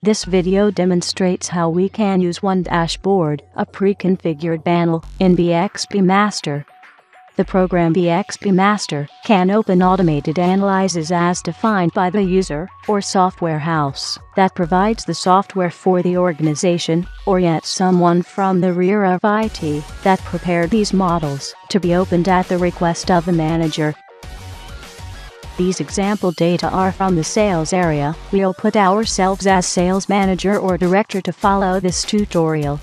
This video demonstrates how we can use one dashboard, a pre-configured panel, in BXBmaster. The program BXBmaster can open automated analyses as defined by the user or software house that provides the software for the organization, or yet someone from the rear of IT that prepared these models to be opened at the request of the manager. These example data are from the sales area. We'll put ourselves as sales manager or director to follow this tutorial.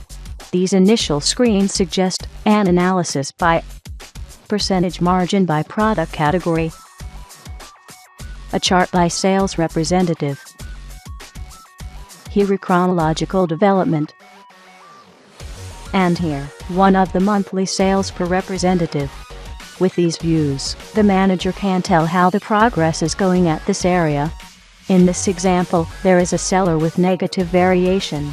These initial screens suggest an analysis by percentage margin by product category, a chart by sales representative, here chronological development, and here one of the monthly sales per representative. With these views, the manager can tell how the progress is going at this area. In this example, there is a seller with negative variation.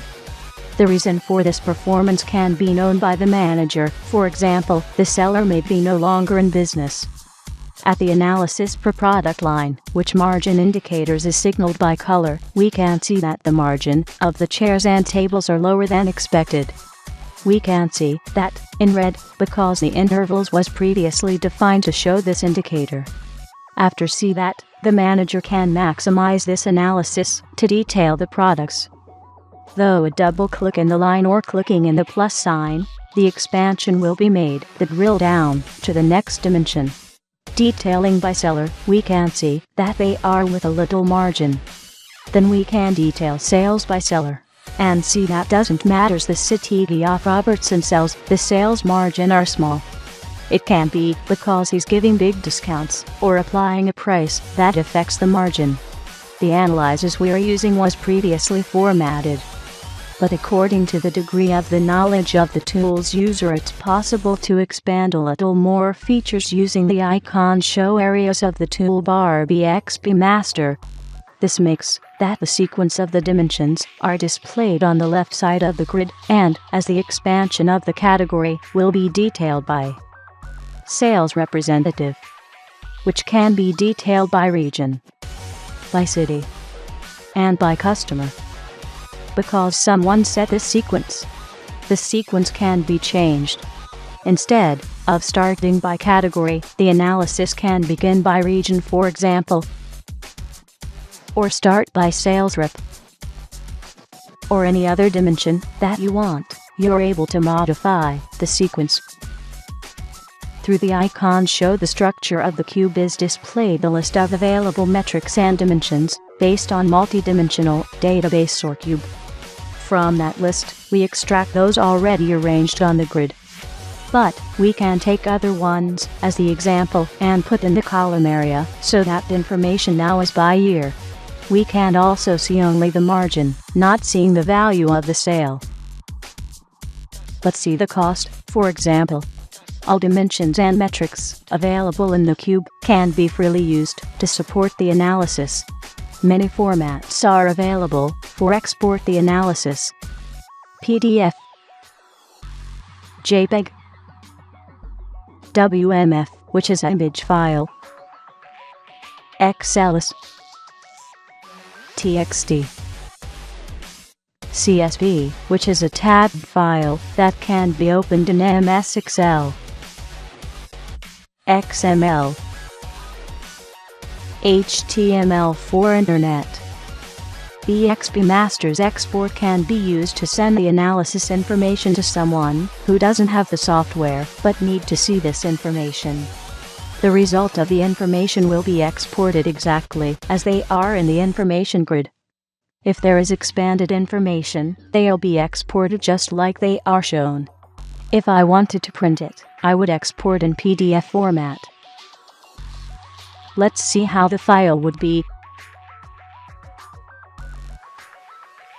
The reason for this performance can be known by the manager. For example, the seller may be no longer in business. At the analysis per product line, which margin indicators is signaled by color, we can see that the margin of the chairs and tables are lower than expected. We can see that in red because the intervals was previously defined to show this indicator. After see that, the manager can maximize this analysis to detail the products. Though a double click in the line or clicking in the plus sign, the expansion will be made to drill down to the next dimension. Detailing by seller, we can see that they are with a little margin. Then we can detail sales by seller and see that doesn't matter the city of Robertson sells, the sales margin are small. It can be because he's giving big discounts or applying a price that affects the margin. The analysis we are using was previously formatted, but according to the degree of the knowledge of the tool's user, it's possible to expand a little more features using the icon show areas of the toolbar BXBmaster. This makes that the sequence of the dimensions are displayed on the left side of the grid, and as the expansion of the category will be detailed by sales representative, which can be detailed by region, by city, and by customer. Because someone set this sequence, the sequence can be changed. Instead of starting by category, the analysis can begin by region, for example, or start by sales rep, or any other dimension that you want. You're able to modify the sequence. Through the icon show the structure of the cube is displayed the list of available metrics and dimensions based on multidimensional database or cube. From that list, we extract those already arranged on the grid. But we can take other ones as the example and put in the column area so that the information now is by year. We can also see only the margin, not seeing the value of the sale, but see the cost, for example. All dimensions and metrics available in the cube can be freely used to support the analysis. Many formats are available for export the analysis: PDF, JPEG, WMF, which is an image file, XLS, TXT, CSV, which is a tabbed file that can be opened in MS Excel, XML, HTML for Internet. BXBmaster's export can be used to send the analysis information to someone who doesn't have the software but need to see this information. The result of the information will be exported exactly as they are in the information grid. If there is expanded information, they'll be exported just like they are shown. If I wanted to print it, I would export in PDF format. Let's see how the file would be.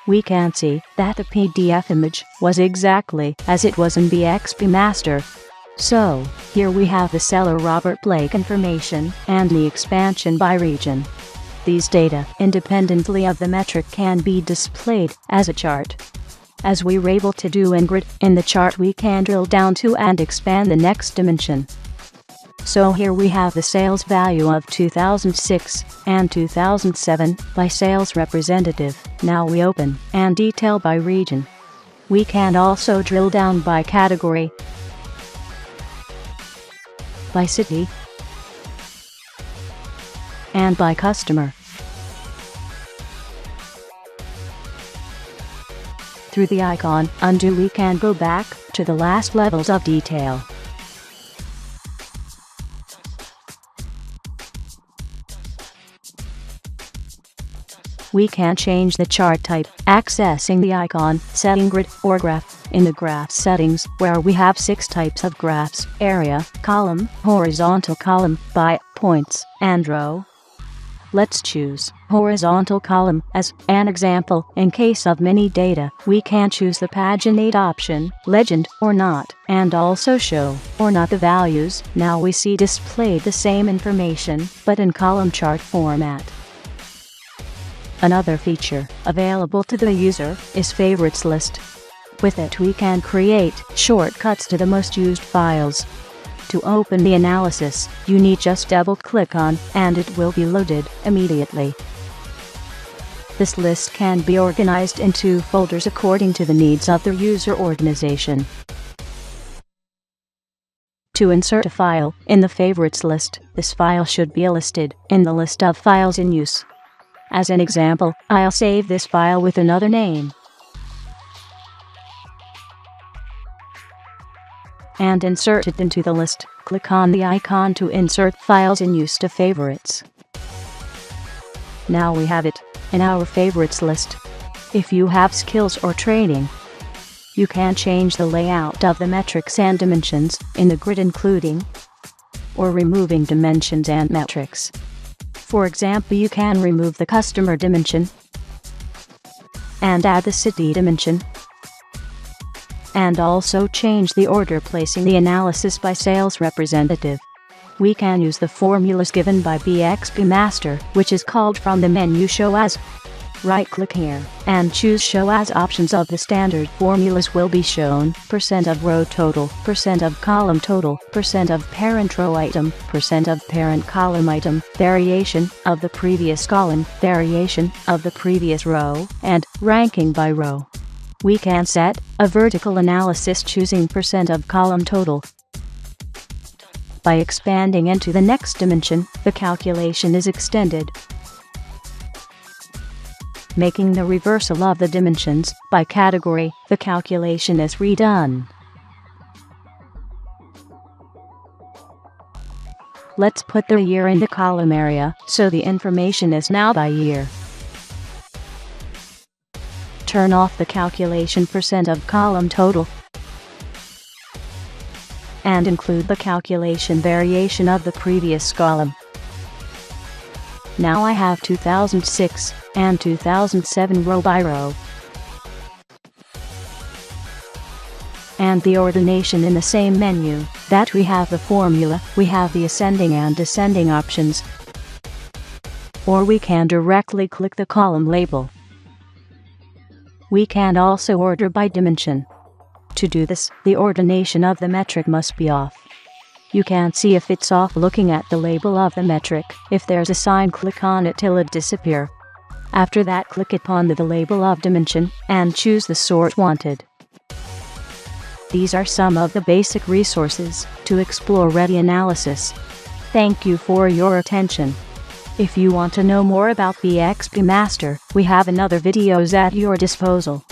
We can see that the PDF image was exactly as it was in BXBmaster. So, here we have the seller Robert Blake information and the expansion by region. These data, independently of the metric, can be displayed as a chart. As we were able to do in grid, in the chart we can drill down to and expand the next dimension. So here we have the sales value of 2006 and 2007 by sales representative. Now we open and detail by region. We can also drill down by category, by city, and by customer. Through the icon undo we can go back to the last levels of detail. We can change the chart type, accessing the icon, setting grid or graph, in the graph settings, where we have 6 types of graphs: area, column, horizontal column, by, points, and row. Let's choose horizontal column as an example. In case of many data, we can choose the paginate option, legend or not, and also show or not the values. Now we see displayed the same information, but in column chart format. Another feature available to the user is favorites list. With it we can create shortcuts to the most used files. To open the analysis, you need just double-click on, and it will be loaded immediately. This list can be organized into folders according to the needs of the user organization. To insert a file in the favorites list, this file should be listed in the list of files in use. As an example, I'll save this file with another name and insert it into the list. Click on the icon to insert files in use to favorites. Now we have it in our favorites list. If you have skills or training, you can change the layout of the metrics and dimensions in the grid, including or removing dimensions and metrics. For example, you can remove the customer dimension and add the city dimension, and also change the order placing the analysis by sales representative. We can use the formulas given by BXBmaster, which is called from the menu Show As. Right-click here and choose Show As. Options of the standard formulas will be shown: % of row total, % of column total, % of parent row item, % of parent column item, variation of the previous column, variation of the previous row, and ranking by row. We can set a vertical analysis choosing % of column total. By expanding into the next dimension, the calculation is extended. Making the reversal of the dimensions by category, the calculation is redone. Let's put the year in the column area, so the information is now by year. Turn off the calculation % of column total and include the calculation variation of the previous column. Now I have 2006 and 2007 row by row, and the ordination in the same menu that we have the formula. We have the ascending and descending options, or we can directly click the column label. We can also order by dimension. To do this, the ordination of the metric must be off. You can see if it's off looking at the label of the metric. If there's a sign, click on it till it disappears. After that, click upon the label of dimension and choose the sort wanted. These are some of the basic resources to explore ready analysis. Thank you for your attention. If you want to know more about BXBmaster, we have another videos at your disposal.